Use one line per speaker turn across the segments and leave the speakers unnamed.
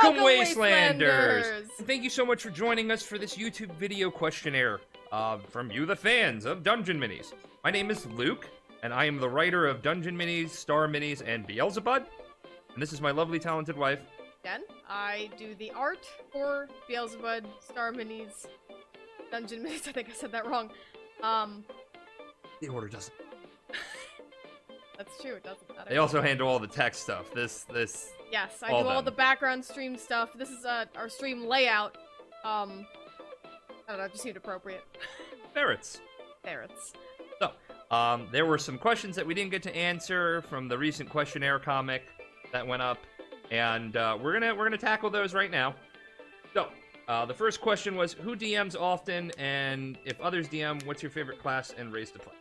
Welcome, Wastelanders! Thank you so much for joining us for this YouTube video questionnaire from you, the fans of DungeonMinis. My name is Luke, and I am the writer of DungeonMinis, Star Minis, and Beelzebub. And this is my lovely, talented wife.
Jen. I do the art for Beelzebub, Star Minis, DungeonMinis. I think I said that wrong.
The order doesn't.
That's true, it doesn't matter.
They also handle all the tech stuff. This.
Yes, I do all the background stream stuff. This is our stream layout. I don't know, it just seemed appropriate.
Ferrets.
Ferrets.
So, there were some questions that we didn't get to answer from the recent questionnaire comic that went up, and we're gonna tackle those right now. So, the first question was, who DMs often, and if others DM, what's your favorite class and race to play?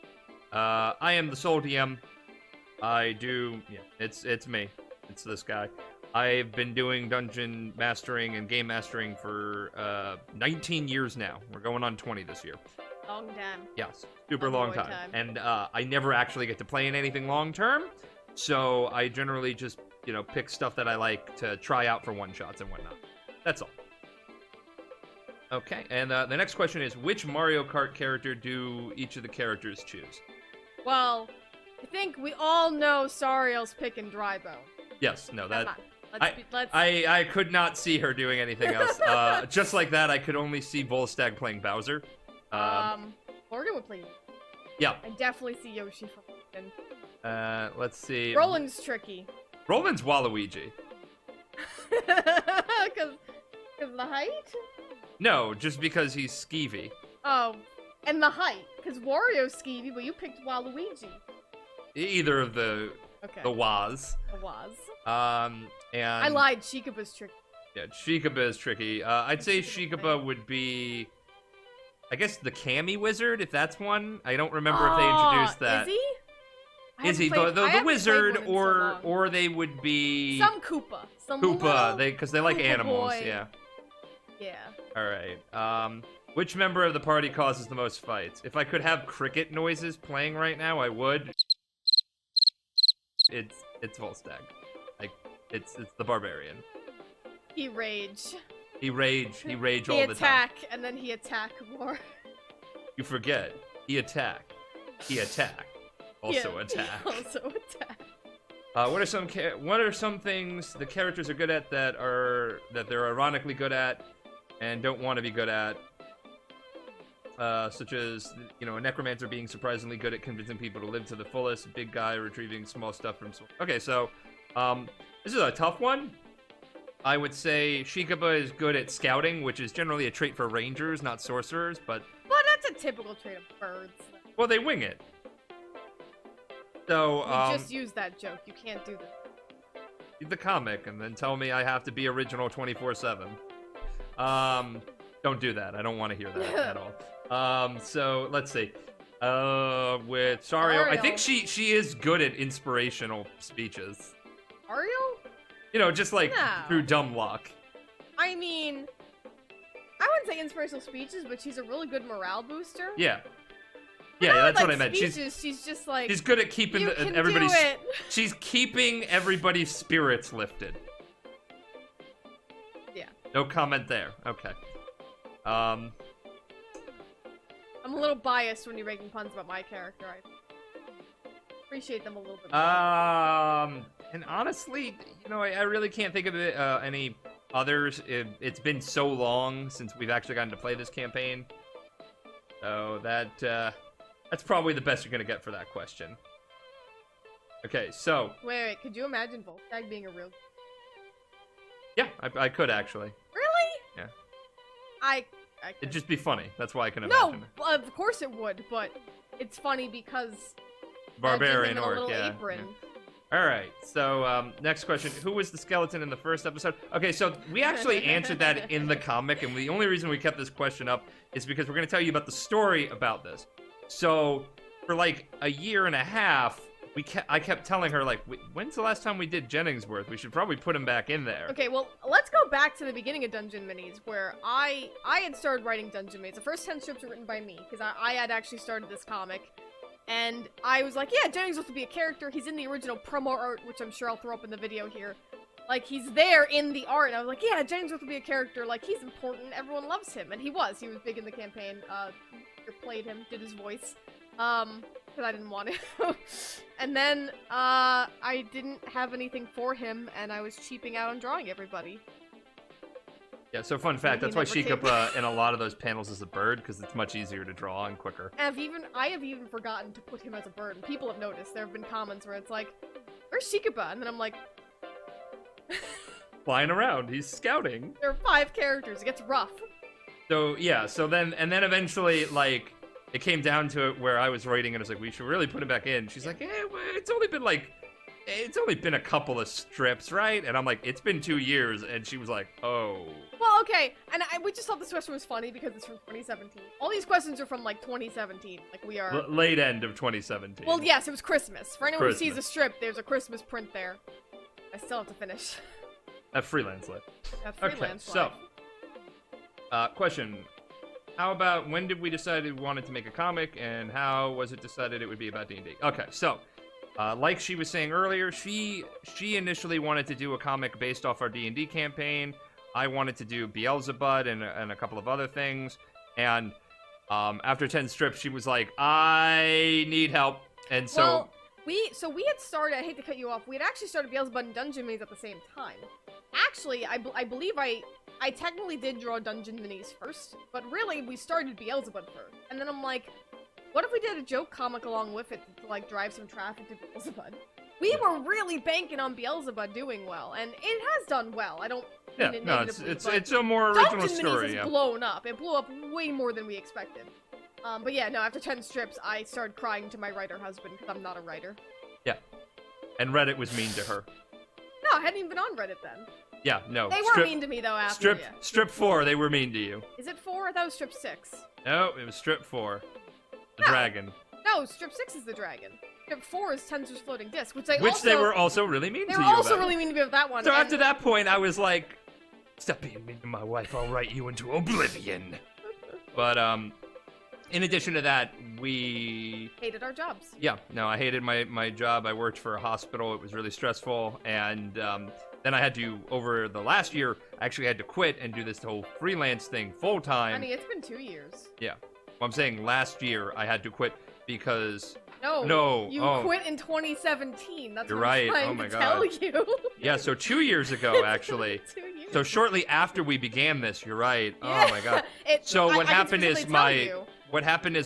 I am the sole DM. I do, yeah, it's me. It's this guy. I've been doing dungeon mastering and game mastering for 19 years now. We're going on 20 this year.
Long time.
Yes, super long time. And I never actually get to play in anything long term, so I generally just, you know, pick stuff that I like to try out for one-shots and whatnot. That's all. Okay, and the next question is, which Mario Kart character do each of the characters choose?
Well, I think we all know Sariel's picking Drybone.
Yes, no, that...
Let's...
I could not see her doing anything else. Just like that, I could only see Volstagg playing Bowser.
Morgan would play.
Yeah.
I definitely see Yoshi from Morgan.
Let's see.
Roland's tricky.
Roland's Waluigi.
Because the height?
No, just because he's skeevy.
Oh, and the height. Because Wario's skeevy, but you picked Waluigi.
Either of the...
Okay.
The Waz.
The Waz.
And...
I lied, Sheikaba's tricky.
Yeah, Sheikaba is tricky. I'd say Sheikaba would be... I guess the Kami Wizard, if that's one. I don't remember if they introduced that.
Is he?
Is he the wizard, or they would be...
Some Koopa. Some
Koopa, because they like
Koopa
animals,
boy.
yeah.
Yeah.
Alright, which member of the party causes the most fights? If I could have cricket noises playing right now, I would. It's Volstagg. Like, it's the barbarian.
He rage.
He rage all the time.
He attack, and then he attack more.
You forget. He attack. He attack. Also
yeah,
attack.
He also attack.
What are some things the characters are good at that they're ironically good at and don't want to be good at? Such as, you know, a necromancer being surprisingly good at convincing people to live to the fullest, a big guy retrieving small stuff from... Okay, so, this is a tough one. I would say Sheikaba is good at scouting, which is generally a trait for rangers, not sorcerers, but...
Well, that's a typical trait of birds.
Well, they wing it. So,
You just used that joke. You can't do that.
Read the comic and then tell me I have to be original 24/7. Don't do that. I don't want to hear that at all. So let's see. With Sariel, I think she is good at inspirational speeches.
Ariel?
You know, just like through dumb luck.
I mean, I wouldn't say inspirational speeches, but she's a really good morale booster.
Yeah. Yeah, that's
like
what I meant.
Speeches, she's just like...
She's good at keeping everybody's... She's keeping everybody's spirits lifted.
Yeah.
No comment there. Okay.
I'm a little biased when you're making puns about my character. I appreciate them a little bit more.
And honestly, you know, I really can't think of any others. It's been so long since we've actually gotten to play this campaign. So that's probably the best you're gonna get for that question. Okay, so...
Wait, could you imagine Volstagg being a real...
Yeah, I could actually.
Really?
Yeah.
I could.
It'd just be funny. That's why I can imagine
No, of course it would, but it's funny because...
Barbarian orc, yeah.
Apron.
Alright, so, next question. Who was the skeleton in the first episode? Okay, so we actually answered that in the comic, and the only reason we kept this question up is because we're going to tell you about the story about this. So, for like a year and a half, I kept telling her, like, when's the last time we did Jenningsworth? We should probably put him back in there.
Okay, well, let's go back to the beginning of DungeonMinis, where I had started writing DungeonMinis. The first 10 strips were written by me, because I had actually started this comic. And I was like, yeah, Jenningsworth will be a character. He's in the original promo art, which I'm sure I'll throw up in the video here. Like, he's there in the art, and I was like, yeah, James will be a character, like, he's important, everyone loves him, and he was big in the campaign, played him, did his voice, because I didn't want to, and then, I didn't have anything for him, and I was cheaping out on drawing everybody.
Yeah, so fun fact, that's why Shikapa in a lot of those panels is a bird, because it's much easier to draw and quicker.
I have even forgotten to put him as a bird, and people have noticed. There have been comments where it's like, where's Shikapa? And then I'm like...
Flying around, he's scouting.
There are 5 characters, it gets rough.
So, yeah, and then eventually, like, it came down to it where I was writing, and I was like, we should really put him back in. She's like, well, it's only been a couple of strips, right? And I'm like, it's been 2 years, and she was like, oh.
Well, okay, and we just thought this question was funny because it's from 2017. All these questions are from, like, 2017. Like, we are...
late end of 2017.
Well, yes, it was Christmas. For anyone who sees a strip, there's a Christmas print there. I still have to finish.
That freelance life.
That freelance
life.
Okay,
so, question. How about, when did we decide we wanted to make a comic, and how was it decided it would be about D&D? Okay, so... like she was saying earlier, she initially wanted to do a comic based off our D&D campaign. I wanted to do Beelzebub and a couple of other things. And after 10 strips, she was like, I need help. And so...
Well, we had started, I hate to cut you off, we had actually started Beelzebub and DungeonMinis at the same time. Actually, I believe I technically did draw DungeonMinis first, but really, we started Beelzebub first. And then I'm like... What if we did a joke comic along with it to, like, drive some traffic to Beelzebub? We were really banking on Beelzebub doing well, and it has done well. I don't mean it negatively,
it's a more original
DungeonMinis
story,
has blown up. It blew up way more than we expected. But yeah, no, after 10 strips, I started crying to my writer husband, because I'm not a writer.
Yeah. And Reddit was mean to her.
No, I hadn't even been on Reddit then.
Yeah, no.
They were mean to me, though, after,
Strip 4, they were mean to you.
Is it 4? I thought it was strip 6.
No, it was strip 4. The dragon.
No, strip 6 is the dragon. Strip 4 is Tensor's floating disc, which
they were also really mean to you
They were also really mean to me with that one.
So after that point, I was like, stop being mean to my wife, I'll write you into oblivion. But, in addition to that, we...
hated our jobs.
Yeah, no, I hated my job. I worked for a hospital. It was really stressful. And, then I had to, over the last year, I actually had to quit and do this whole freelance thing full-time.
I mean, it's been 2 years.
Yeah. Well, I'm saying last year I had to quit because...
No, you quit in 2017. That's
You're
what I'm
right.
trying to tell you.
Yeah, so 2 years ago, actually.
2 years.
So shortly after we began this, you're right.
Yeah.
Oh my god. So what happened is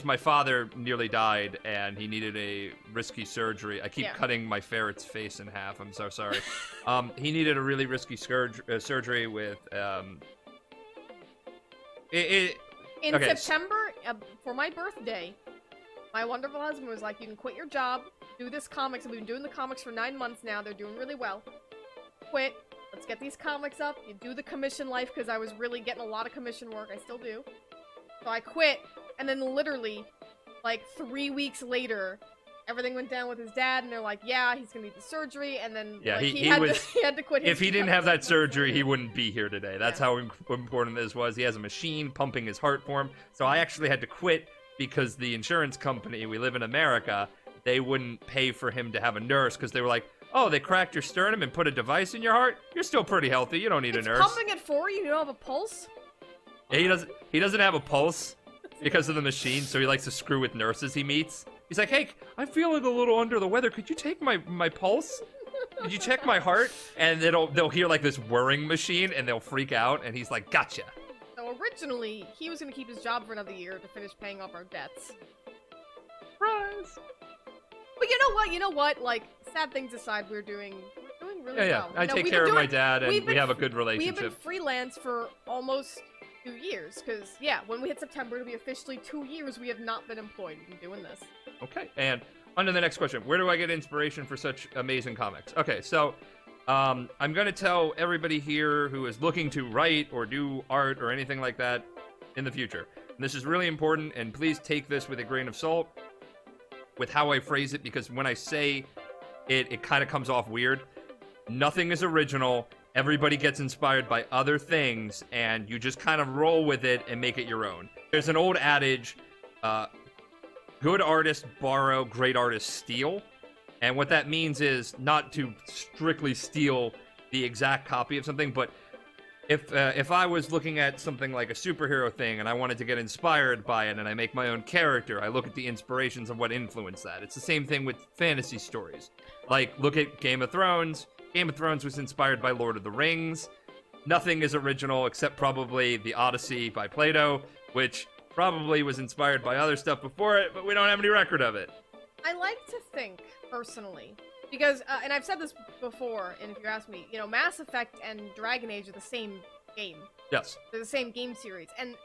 my father nearly died, and he needed a risky surgery. I keep cutting my ferret's face in half. I'm so sorry. He needed a really risky surgery with
In September, for my birthday, my wonderful husband was like, you can quit your job, do this comics, and we've been doing the comics for 9 months now, they're doing really well. Quit, let's get these comics up, you do the commission life, because I was really getting a lot of commission work, I still do. So I quit, and then literally, like 3 weeks later, everything went down with his dad, and they're like, yeah, he's gonna need the surgery, and then he had to quit his
If he didn't have that surgery, he wouldn't be here today. That's how important this was. He has a machine pumping his heart for him. So I actually had to quit because the insurance company, we live in America, they wouldn't pay for him to have a nurse because they were like, oh, they cracked your sternum and put a device in your heart? You're still pretty healthy. You don't need a nurse.
Pumping it for you? You don't have a pulse?
Yeah, he doesn't have a pulse because of the machine, so he likes to screw with nurses he meets. He's like, hey, I'm feeling a little under the weather. Could you take my pulse? Could you check my heart? And they'll hear like this whirring machine, and they'll freak out, and he's like, gotcha.
So originally, he was going to keep his job for another year to finish paying off our debts.
Surprise!
But you know what? Like, sad things aside, we're doing really well.
I take care of my dad, and we have a good relationship.
We've been freelance for almost 2 years, because, yeah, when we hit September, it'll be officially 2 years we have not been employed in doing this.
Okay, and on to the next question. Where do I get inspiration for such amazing comics? Okay, so, I'm going to tell everybody here who is looking to write or do art or anything like that in the future. And this is really important, and please take this with a grain of salt with how I phrase it, because when I say it, it kind of comes off weird. Nothing is original. Everybody gets inspired by other things, and you just kind of roll with it and make it your own. There's an old adage, good artists borrow, great artists steal. And what that means is not to strictly steal the exact copy of something, but if I was looking at something like a superhero thing and I wanted to get inspired by it and I make my own character, I look at the inspirations of what influenced that. It's the same thing with fantasy stories. Like, look at Game of Thrones. Game of Thrones was inspired by Lord of the Rings. Nothing is original except probably the Odyssey by Plato, which probably was inspired by other stuff before it, but we don't have any record of it.
I like to think, personally, because, and I've said this before, and if you ask me, you know, Mass Effect and Dragon Age are the same game.
Yes.
They're the same game series, and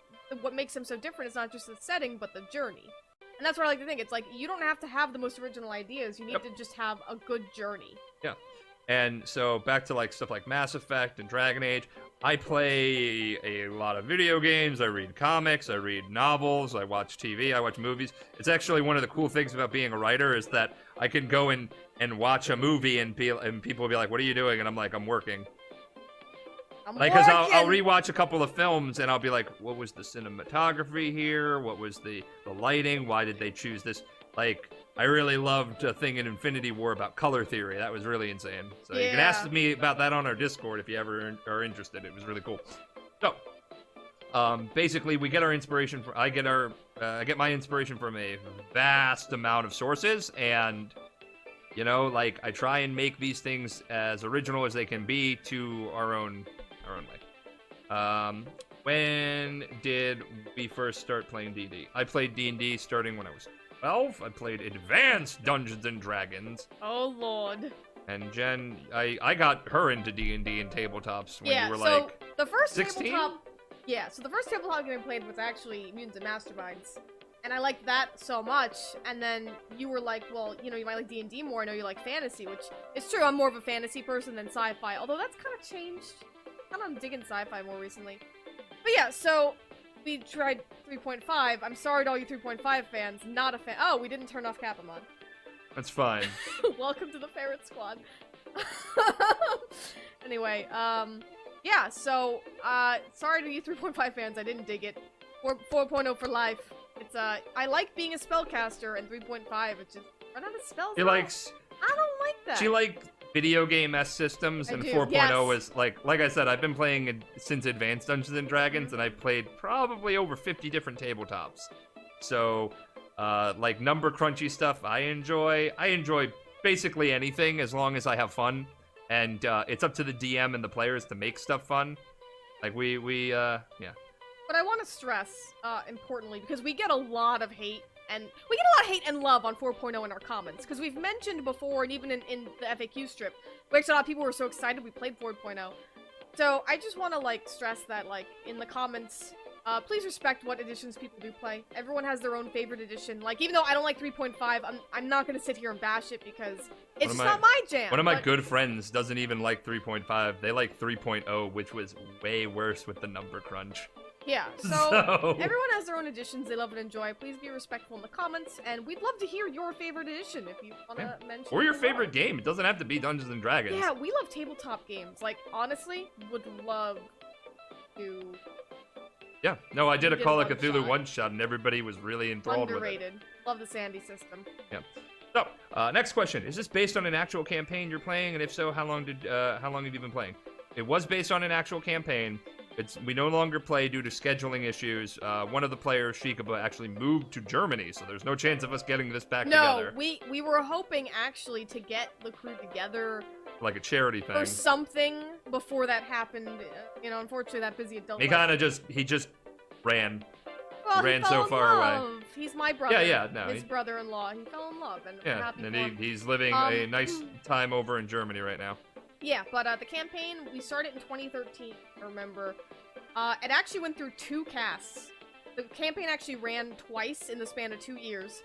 what makes them so different is not just the setting, but the journey. And that's what I like to think. It's like, you don't have to have the most original ideas, you need to just have a good journey.
Yeah. And so, back to, like, stuff like Mass Effect and Dragon Age, I play a lot of video games, I read comics, I read novels, I watch TV, I watch movies. It's actually one of the cool things about being a writer is that I can go and watch a movie and people will be like, what are you doing? And I'm like, I'm working. Because I'll rewatch a couple of films and I'll be like, what was the cinematography here? What was the lighting? Why did they choose this? Like, I really loved a thing in Infinity War about color theory. That was really insane. So you can ask me about that on our Discord if you ever are interested. It was really cool. So, basically, we get our inspiration I get my inspiration from a vast amount of sources, and you know, like, I try and make these things as original as they can be to our own way. When did we first start playing D&D? I played D&D starting when I was 12. I played Advanced Dungeons and Dragons.
Oh lord.
And Jen, I got her into D&D and tabletops when you were like
the first
16?
tabletop. Yeah, so the first tabletop game I played was actually Mutants and Masterminds. And I liked that so much, and then you were like, well, you know, you might like D&D more, I know you like fantasy, which is true, I'm more of a fantasy person than sci-fi, although that's kind of changed. I'm digging sci-fi more recently. But yeah, so we tried 3.5. I'm sorry to all you 3.5 fans, not a fan. Oh, we didn't turn off Capamon.
That's fine.
Welcome to the Ferret Squad. Anyway, yeah, so, sorry to you 3.5 fans, I didn't dig it. 4.0 for life. It's, I like being a spellcaster, and 3.5, it's just, run out of spells.
He likes...
I don't like that.
She liked video game-esque systems, and 4.0 is, like I said, I've been playing since Advanced Dungeons and Dragons, and I've played probably over 50 different tabletops. So, like, number crunchy stuff I enjoy. I enjoy basically anything as long as I have fun, and, it's up to the DM and the players to make stuff fun. Like, yeah.
But I want to stress, importantly, because we get a lot of hate, and we get a lot of hate and love on 4.0 in our comments, because we've mentioned before, and even in the FAQ strip, which a lot of people were so excited we played 4.0. So I just want to, like, stress that, like, in the comments, please respect what editions people do play. Everyone has their own favorite edition. Like, even though I don't like 3.5, I'm not going to sit here and bash it, because it's just not my jam.
One of my good friends doesn't even like 3.5. They like 3.0, which was way worse with the number crunch.
Yeah, so everyone has their own editions they love and enjoy. Please be respectful in the comments, and we'd love to hear your favorite edition if you want to mention.
Or your favorite game. It doesn't have to be Dungeons and Dragons.
Yeah, we love tabletop games. Like, honestly, would love to...
Yeah, no, I did a Call of Cthulhu one-shot, and everybody was really enthralled
Underrated.
with it.
Love the Sandy system.
Yeah. So, next question. Is this based on an actual campaign you're playing? And if so, how long have you been playing? It was based on an actual campaign. We no longer play due to scheduling issues. One of the players, Shikaba, actually moved to Germany, so there's no chance of us getting this back together.
No, we were hoping actually to get the crew together,
like a charity thing,
or something before that happened. You know, unfortunately, that busy adult.
He just ran.
Well,
he ran so far away.
He's my brother.
Yeah, no.
His brother-in-law. He fell in love, and I'm happy for him.
He's living a nice time over in Germany right now.
Yeah, but the campaign, we started in 2013, I remember. It actually went through 2 casts. The campaign actually ran twice in the span of 2 years,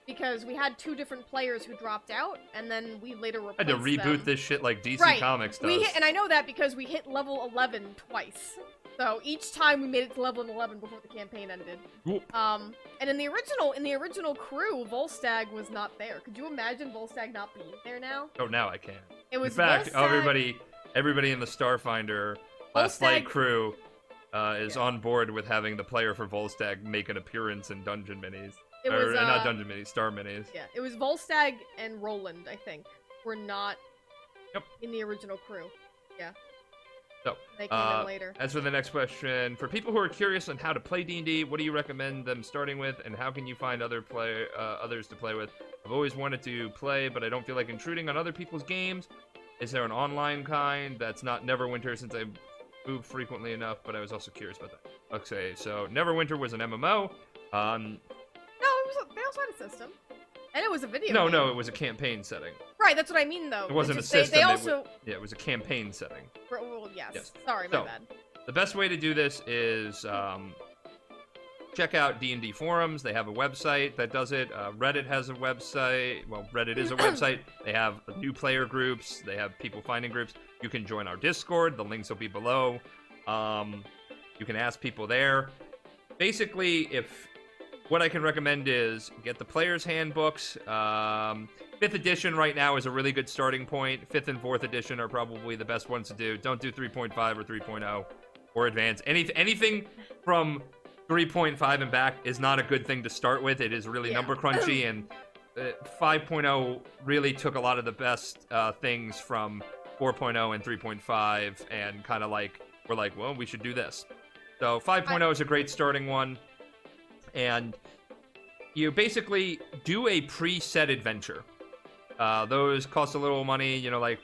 because we had 2 different players who dropped out, and then we later replaced them.
I had to reboot this shit like DC Comics does.
And I know that because we hit level 11 twice. So each time we made it to level 11 before the campaign ended.
Whoop.
And in the original crew, Volstagg was not there. Could you imagine Volstagg not being there now?
Oh, now I can.
It was
in fact,
Volstagg...
everybody in the Starfinder Last Light crew is on board with having the player for Volstagg make an appearance in DungeonMinis. Not DungeonMinis, Star Minis.
Yeah, it was Volstagg and Roland, I think, were not in the original crew. Yeah.
So,
they came in later.
as for the next question, for people who are curious on how to play D&D, what do you recommend them starting with, and how can you find others to play with? I've always wanted to play, but I don't feel like intruding on other people's games. Is there an online kind that's not Neverwinter, since I move frequently enough, but I was also curious about that. Okay, so Neverwinter was an MMO.
They also had a system. And it was a video
No,
game.
no, it was a campaign setting.
Right, that's what I mean, though.
It wasn't a
It's
system.
They also...
it was a campaign setting.
Well, yes.
Yes.
Sorry,
So,
my bad.
The best way to do this is check out D&D forums. They have a website that does it. Reddit has a website. Well, Reddit is a website. They have new player groups. They have people finding groups. You can join our Discord. The links will be below. You can ask people there. Basically, what I can recommend is get the player's handbooks. 5th edition right now is a really good starting point. 5th and 4th edition are probably the best ones to do. Don't do 3.5 or 3.0 or advanced. Anything from 3.5 and back is not a good thing to start with. It is really number crunchy, and 5.0 really took a lot of the best things from 4.0 and 3.5 and kind of like, we're like, well, we should do this. So 5.0 is a great starting one. And you basically do a preset adventure. Those cost a little money, like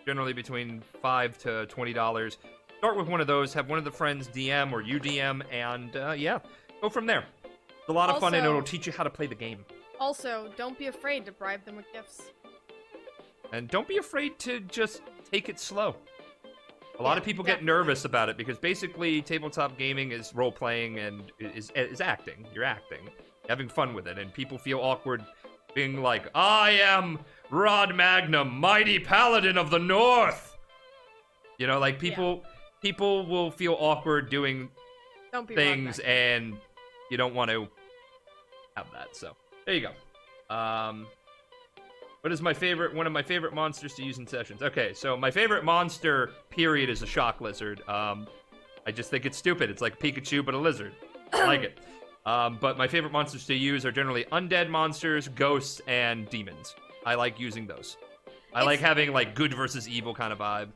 generally between $5 to $20. Start with one of those, have one of the friends DM or you DM, and go from there. It's a lot of fun, and it'll teach you how to play the game.
Also, don't be afraid to bribe them with gifts.
And don't be afraid to just take it slow. A lot of people get nervous about it because basically tabletop gaming is role-playing and is acting. You're acting, having fun with it, and people feel awkward being like, I am Rod Magnum, mighty paladin of the North. People will feel awkward doing things, and you don't want to have that. So there you go. What is one of my favorite monsters to use in sessions? Okay, so my favorite monster, period, is a shock lizard. I just think it's stupid. It's like Pikachu, but a lizard. I like it. But my favorite monsters to use are generally undead monsters, ghosts, and demons. I like using those. I like having, like, good versus evil kind of vibe.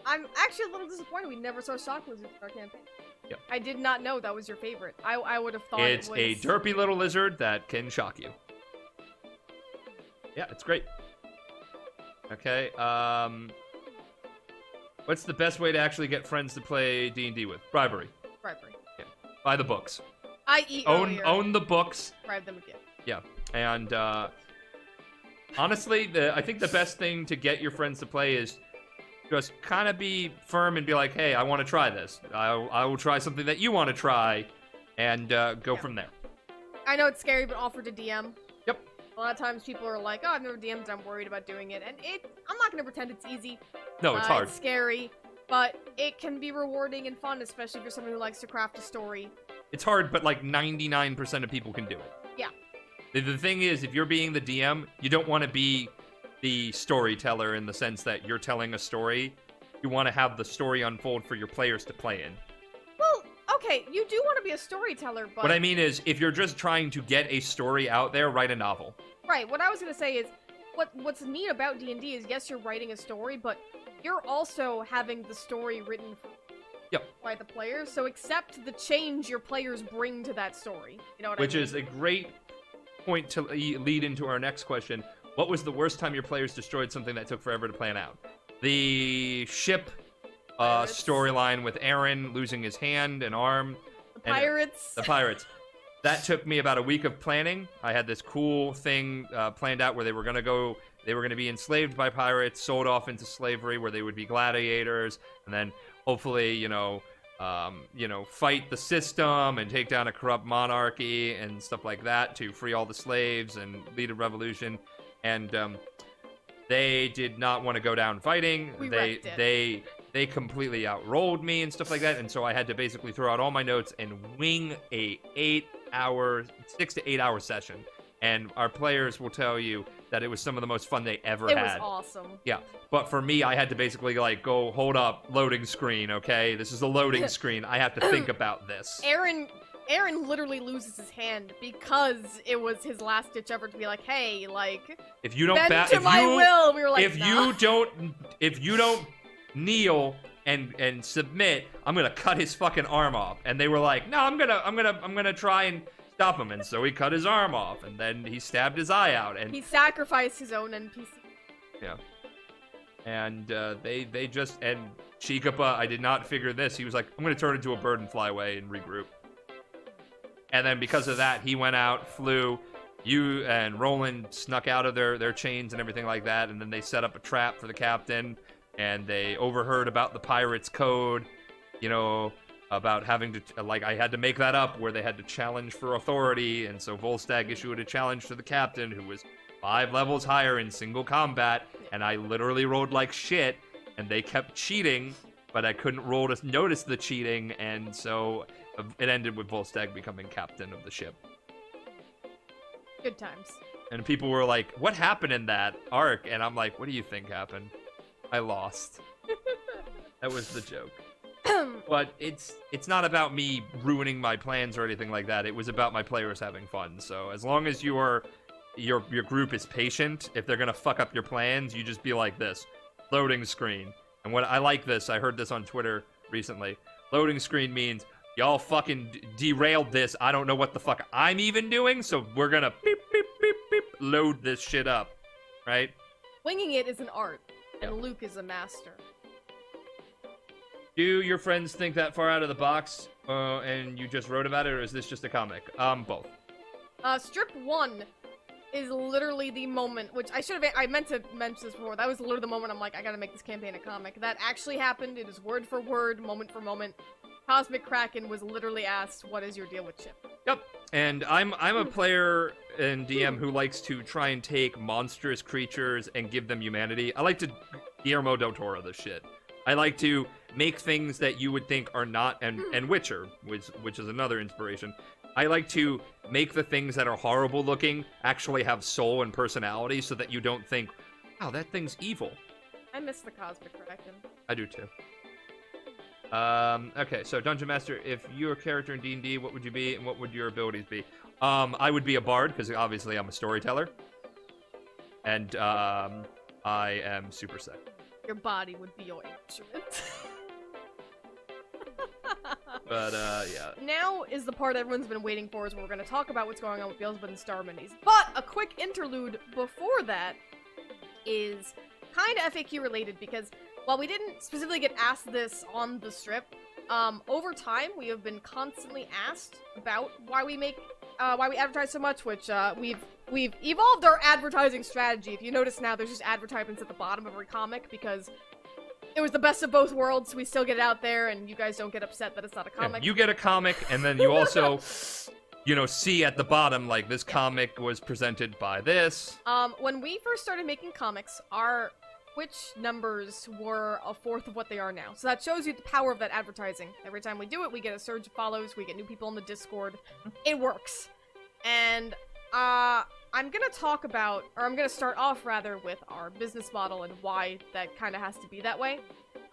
I'm actually a little disappointed we never saw shock lizards in our campaign.
Yep.
I did not know that was your favorite. I would have thought
it's a derpy little lizard that can shock you. Yeah, it's great. Okay, what's the best way to actually get friends to play D&D with? Bribery.
Bribery.
Yeah. Buy the books.
Own
the books.
Bribe them again.
Yeah, and honestly, I think the best thing to get your friends to play is just kind of be firm and be like, hey, I want to try this. I will try something that you want to try, and go from there.
I know it's scary, but offer to DM.
Yep.
A lot of times people are like, oh, I've never DM'd, I'm worried about doing it. And I'm not going to pretend it's easy.
No, it's hard.
It's scary, but it can be rewarding and fun, especially if you're someone who likes to craft a story.
It's hard, but like 99% of people can do it.
Yeah.
The thing is, if you're being the DM, you don't want to be the storyteller in the sense that you're telling a story. You want to have the story unfold for your players to play in.
Well, okay, you do want to be a storyteller, but...
What I mean is, if you're just trying to get a story out there, write a novel.
Right, what I was going to say is, what's neat about D&D is, yes, you're writing a story, but you're also having the story written by the players, so accept the change your players bring to that story. You know what I mean? Which is
a great point to lead into our next question. What was the worst time your players destroyed something that took forever to plan out? The ship storyline with Aaron losing his hand and arm.
The pirates.
The pirates. That took me about a week of planning. I had this cool thing planned out where they were going to be enslaved by pirates, sold off into slavery, where they would be gladiators, and then hopefully, fight the system and take down a corrupt monarchy and stuff like that to free all the slaves and lead a revolution. And they did not want to go down fighting. They completely outrolled me and stuff like that, and so I had to basically throw out all my notes and wing a 6 to 8 hour session. And our players will tell you that it was some of the most fun they ever had. It
was awesome.
Yeah, but for me, I had to basically go, hold up, loading screen, okay? This is a loading screen. I have to think about this.
Aaron literally loses his hand because it was his last ditch effort to be like, hey, like,
if you don't
bend to my will. We were like,
if you don't kneel and submit, I'm gonna cut his fucking arm off. And they were like, no, I'm gonna try and stop him. And so he cut his arm off, and then he stabbed his eye out. And
he sacrificed his own NPC.
Yeah. And they just, and Chikapa, I did not figure this. He was like, I'm gonna turn into a bird and fly away and regroup. And then because of that, he went out, flew. You and Roland snuck out of their chains and everything like that, and then they set up a trap for the captain, and they overheard about the pirates' code, you know, about having to, like, I had to make that up, where they had to challenge for authority, and so Volstagg issued a challenge to the captain, who was 5 levels higher in single combat, and I literally rolled like shit, and they kept cheating, but I couldn't roll to notice the cheating, and so it ended with Volstagg becoming captain of the ship.
Good times.
And people were like, what happened in that arc? And I'm like, what do you think happened? I lost. That was the joke. But it's not about me ruining my plans or anything like that. It was about my players having fun. So as long as your group is patient, if they're gonna fuck up your plans, you just be like this. Loading screen. And what I like this, I heard this on Twitter recently. Loading screen means y'all fucking derailed this. I don't know what the fuck I'm even doing, so we're gonna beep, beep, beep, beep, load this shit up, right?
Winging it is an art, and Luke is a master.
Do your friends think that far out of the box, and you just wrote about it, or is this just a comic? Both.
Strip 1 is literally the moment, which I meant to mention this before, that was literally the moment I'm like, I gotta make this campaign a comic. That actually happened. It is word for word, moment for moment. Cosmic Kraken was literally asked, what is your deal with Chip?
Yep. And I'm a player and DM who likes to try and take monstrous creatures and give them humanity. I like to Guillermo del Toro this shit. I like to make things that you would think are not, and Witcher, which is another inspiration. I like to make the things that are horrible looking actually have soul and personality, so that you don't think, wow, that thing's evil.
I miss the Cosmic Kraken.
I do too. Okay, so Dungeon Master, if you're a character in D&D, what would you be, and what would your abilities be? I would be a bard, because obviously I'm a storyteller. And, I am super sick.
Your body would be your instrument.
But, yeah.
Now is the part everyone's been waiting for, is where we're going to talk about what's going on with Beelzebub and DungeonMinis. But a quick interlude before that is kind of FAQ related, because while we didn't specifically get asked this on the strip, over time we have been constantly asked about why we advertise so much, which we've evolved our advertising strategy. If you notice now, there's just advertisements at the bottom of every comic, because it was the best of both worlds. We still get it out there, and you guys don't get upset that it's not a comic.
Yeah, you get a comic, and then you also, you know, see at the bottom, like, this comic was presented by this.
When we first started making comics, our Twitch numbers were a fourth of what they are now. So that shows you the power of that advertising. Every time we do it, we get a surge of follows, we get new people on the Discord. It works. And, I'm gonna talk about, or I'm gonna start off, rather, with our business model and why that kind of has to be that way.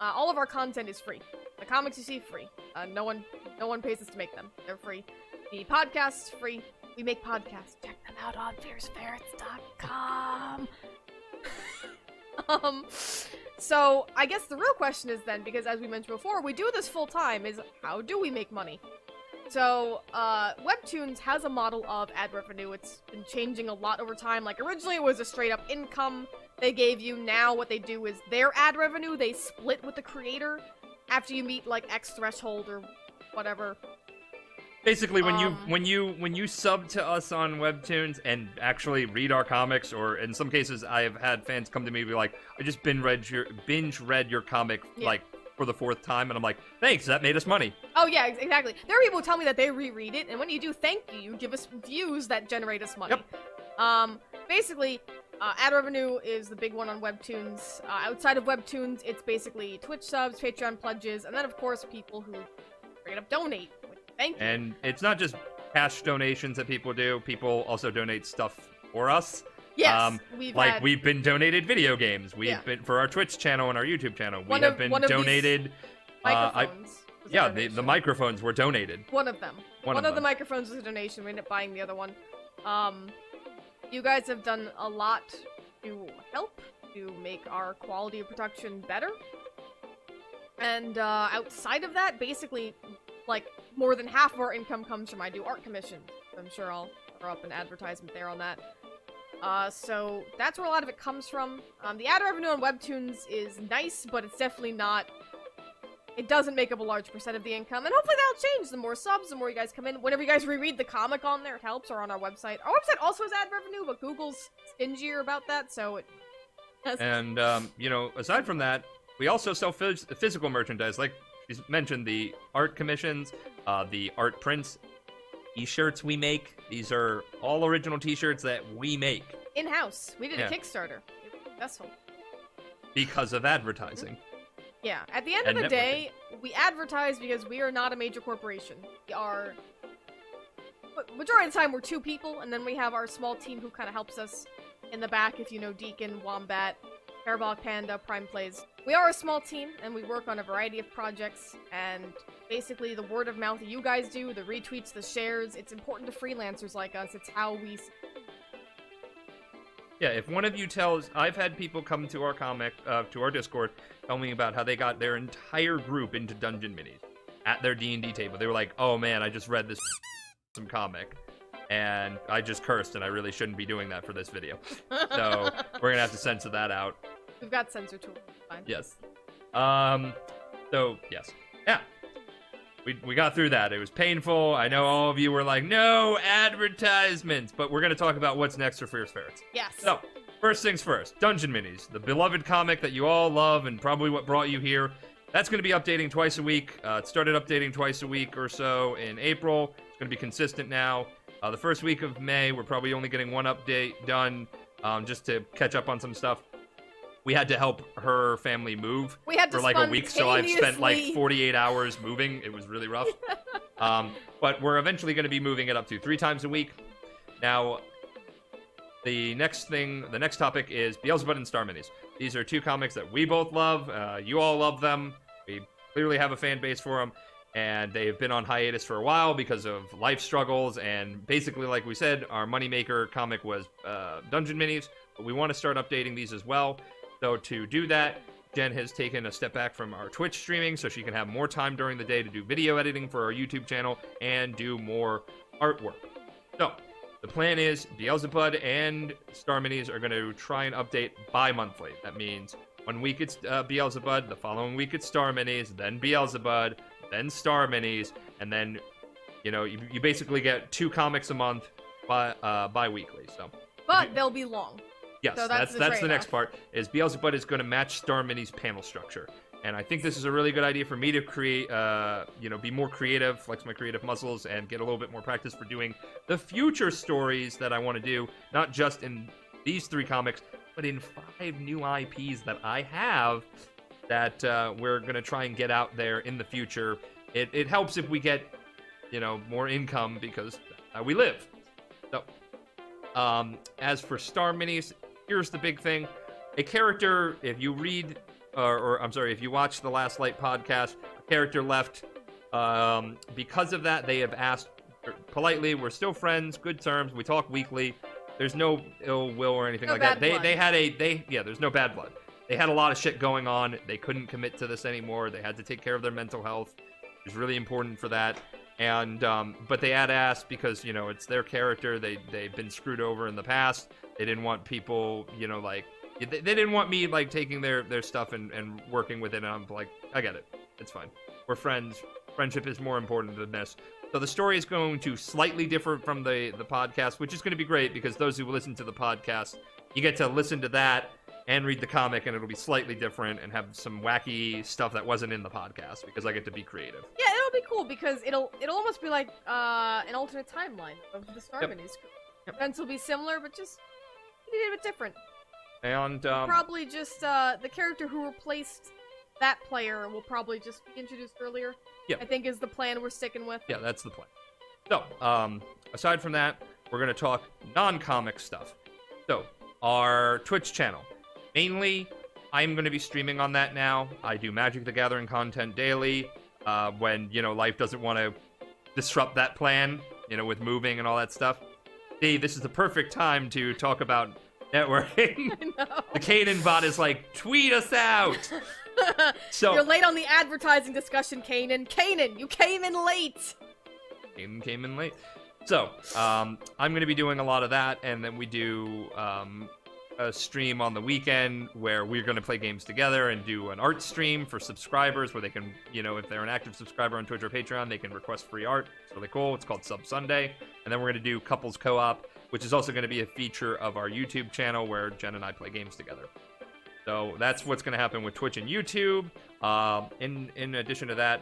All of our content is free. The comics you see, free. No one pays us to make them. They're free. The podcast's free. We make podcasts. Check them out on fierceferrets.com. So I guess the real question is then, because as we mentioned before, we do this full time, is how do we make money? So, Webtoons has a model of ad revenue. It's been changing a lot over time. Like, originally it was a straight-up income they gave you. Now what they do is their ad revenue, they split with the creator after you meet, like, X threshold or whatever.
Basically, when you sub to us on Webtoons and actually read our comics, or in some cases, I have had fans come to me and be like, I just binge read your comic, like, for the 4th time, and I'm like, thanks, that made us money.
Oh yeah, exactly. There are people who tell me that they reread it, and when you do, thank you, you give us views that generate us money.
Yep.
Basically, ad revenue is the big one on Webtoons. Outside of Webtoons, it's basically Twitch subs, Patreon pledges, and then of course people who straight up donate. Thank you.
And it's not just cash donations that people do. People also donate stuff for us.
Yes,
we've been donated video games. We've been for our Twitch channel and our YouTube channel. We have been donated.
Microphones.
The microphones were donated.
One of them. One of the microphones was a donation. We ended up buying the other one. You guys have done a lot to help to make our quality of production better. And outside of that, basically, like, more than half of our income comes from I do art commissions. I'm sure I'll throw up an advertisement there on that. So that's where a lot of it comes from. The ad revenue on Webtoons is nice, but it's definitely not... It doesn't make up a large percent of the income, and hopefully that'll change. The more subs, the more you guys come in. Whenever you guys reread the comic on there, it helps, or on our website. Our website also has ad revenue, but Google's stingier about that, so it...
And, you know, aside from that, we also sell physical merchandise, like she's mentioned, the art commissions, the art prints, t-shirts we make. These are all original t-shirts that we make.
In-house. We did a Kickstarter. It was successful.
Because of advertising.
Yeah. At the end of the day, we advertise because we are not a major corporation. We are... Majority of the time, we're 2 people, and then we have our small team who kind of helps us in the back, if you know Deacon, Wombat, Parabolic Panda, Prime Plays. We are a small team, and we work on a variety of projects, and basically the word of mouth that you guys do, the retweets, the shares, it's important to freelancers like us. It's how we...
Yeah, if one of you tells... I've had people come to our to our Discord, tell me about how they got their entire group into Dungeon Minis at their D&D table. They were like, oh man, I just read this some comic, and I just cursed, and I really shouldn't be doing that for this video. So, we're gonna have to censor that out.
We've got censor tools. Fine.
Yes. So, yes. Yeah. We got through that. It was painful. I know all of you were like, no advertisements, but we're gonna talk about what's next for Fierce Ferrets.
Yes.
So, first things first, Dungeon Minis, the beloved comic that you all love and probably what brought you here. That's going to be updating twice a week. It started updating twice a week or so in April. It's going to be consistent now. The first week of May, we're probably only getting one update done, just to catch up on some stuff. We had to help her family move for like a week, so I've spent like 48 hours moving. It was really rough. But we're eventually going to be moving it up to 3 times a week. Now, the next topic is Beelzebub and Star Minis. These are 2 comics that we both love. You all love them. We clearly have a fan base for them. And they've been on hiatus for a while because of life struggles. And basically, like we said, our moneymaker comic was Dungeon Minis. But we want to start updating these as well. So to do that, Jen has taken a step back from our Twitch streaming so she can have more time during the day to do video editing for our YouTube channel and do more artwork. So, the plan is Beelzebub and Star Minis are going to try and update bi-monthly. That means one week it's Beelzebub, the following week it's Star Minis, then Beelzebub, then Star Minis, and then, you know, you basically get 2 comics a month bi-weekly. So,
but they'll be long.
Yes, so that's the next part, is Beelzebub is going to match Star Minis' panel structure. And I think this is a really good idea for me to create, you know, be more creative, flex my creative muscles, and get a little bit more practice for doing the future stories that I want to do, not just in these 3 comics, but in 5 new IPs that I have that we're going to try and get out there in the future. It helps if we get, you know, more income because that's how we live. So, as for Star Minis, here's the big thing. A character, if you read... if you watch the Last Light podcast, a character left. Because of that, they have asked politely, we're still friends, good terms, we talk weekly. There's no ill will or anything like that. There's no bad blood. They had a lot of shit going on. They couldn't commit to this anymore. They had to take care of their mental health. It was really important for that. And, but they had asked because, you know, it's their character. They've been screwed over in the past. They didn't want people, you know, like, they didn't want me, like, taking their stuff and working with it, and I'm like, I get it. It's fine. We're friends. Friendship is more important than this. So the story is going to slightly differ from the podcast, which is going to be great, because those who listen to the podcast, you get to listen to that and read the comic, and it'll be slightly different and have some wacky stuff that wasn't in the podcast, because I get to be creative.
Yeah, it'll be cool, because it'll almost be like an alternate timeline of the Star Minis. Yep. Events will be similar, but just a little bit different.
And
probably just the character who replaced that player will probably just be introduced earlier.
Yeah,
I think is the plan we're sticking with.
Yeah, that's the plan. So, aside from that, we're gonna talk non-comic stuff. So, our Twitch channel. Mainly, I'm gonna be streaming on that now. I do Magic the Gathering content daily. When, you know, life doesn't want to disrupt that plan, you know, with moving and all that stuff. See, this is the perfect time to talk about networking.
I know.
The Kaden bot is like, tweet us out. So
you're late on the advertising discussion, Kanan. Kanan, you came in late.
Came in late. So, I'm going to be doing a lot of that, and then we do a stream on the weekend where we're going to play games together and do an art stream for subscribers where they can, if they're an active subscriber on Twitch or Patreon, they can request free art. It's really cool. It's called Sub Sunday. And then we're going to do couples co-op, which is also going to be a feature of our YouTube channel where Jen and I play games together. So that's what's going to happen with Twitch and YouTube. In addition to that,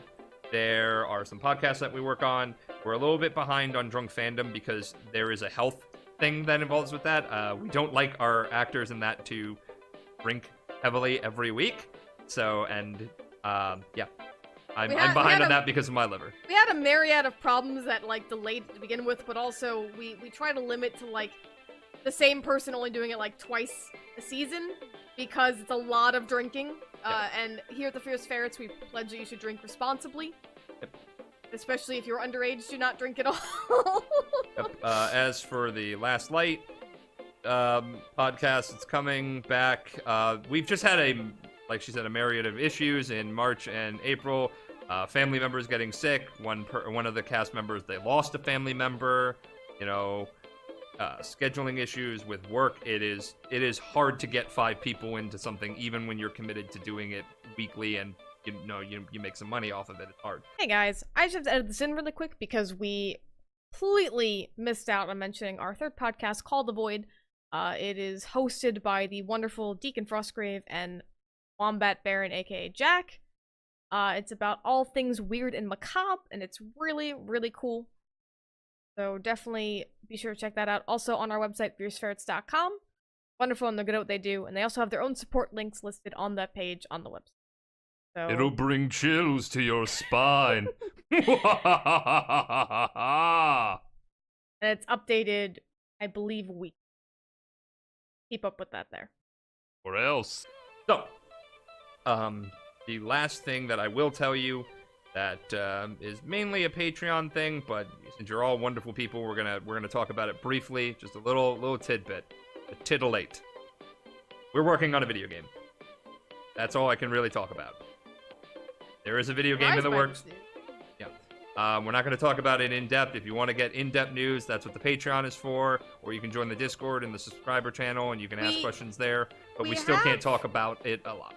there are some podcasts that we work on. We're a little bit behind on Drunk Fandom because there is a health thing that involves with that. We don't like our actors in that to drink heavily every week. So, and yeah, I'm behind on that because of my liver.
We had a myriad of problems that delayed to begin with, but also we try to limit to the same person only doing it twice a season because it's a lot of drinking. And here at the Fierce Ferrets, we pledge that you should drink responsibly.
Yep.
Especially if you're underage, do not drink at all.
Yep. As for the Last Light podcast, it's coming back. We've just had like she said, a myriad of issues in March and April. Family members getting sick. One of the cast members, they lost a family member. Scheduling issues with work. It is hard to get 5 people into something, even when you're committed to doing it weekly and you make some money off of it. It's hard.
Hey guys, I just have to edit this in really quick because we completely missed out on mentioning our third podcast called The Void. It is hosted by the wonderful Deacon Frostgrave and Wombat Baron, aka Jack. It's about all things weird and macabre, and it's really, really cool. So definitely be sure to check that out. Also on our website, fierceferrets.com. Wonderful, and they're good at what they do. And they also have their own support links listed on that page on the website. So...
It'll bring chills to your spine.
And it's updated, I believe, weekly. Keep up with that there.
Or else. So, the last thing that I will tell you that is mainly a Patreon thing, but since you're all wonderful people, we're gonna talk about it briefly. Just a little tidbit, a titillate. We're working on a video game. That's all I can really talk about. There is a video game in the works. Yeah. We're not going to talk about it in depth. If you want to get in-depth news, that's what the Patreon is for. Or you can join the Discord and the subscriber channel, and you can ask questions there. But we still can't talk about it a lot.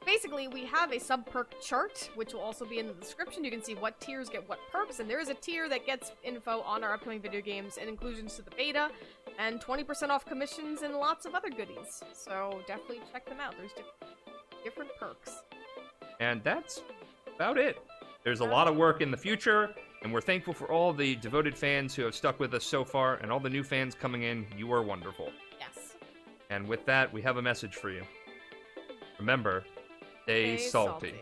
Basically, we have a sub-perk chart, which will also be in the description. You can see what tiers get what perks, and there is a tier that gets info on our upcoming video games and inclusions to the beta, and 20% off commissions and lots of other goodies. So definitely check them out. There's different perks.
And that's about it. There's a lot of work in the future, and we're thankful for all the devoted fans who have stuck with us so far, and all the new fans coming in. You are wonderful.
Yes.
And with that, we have a message for you. Remember, stay salty.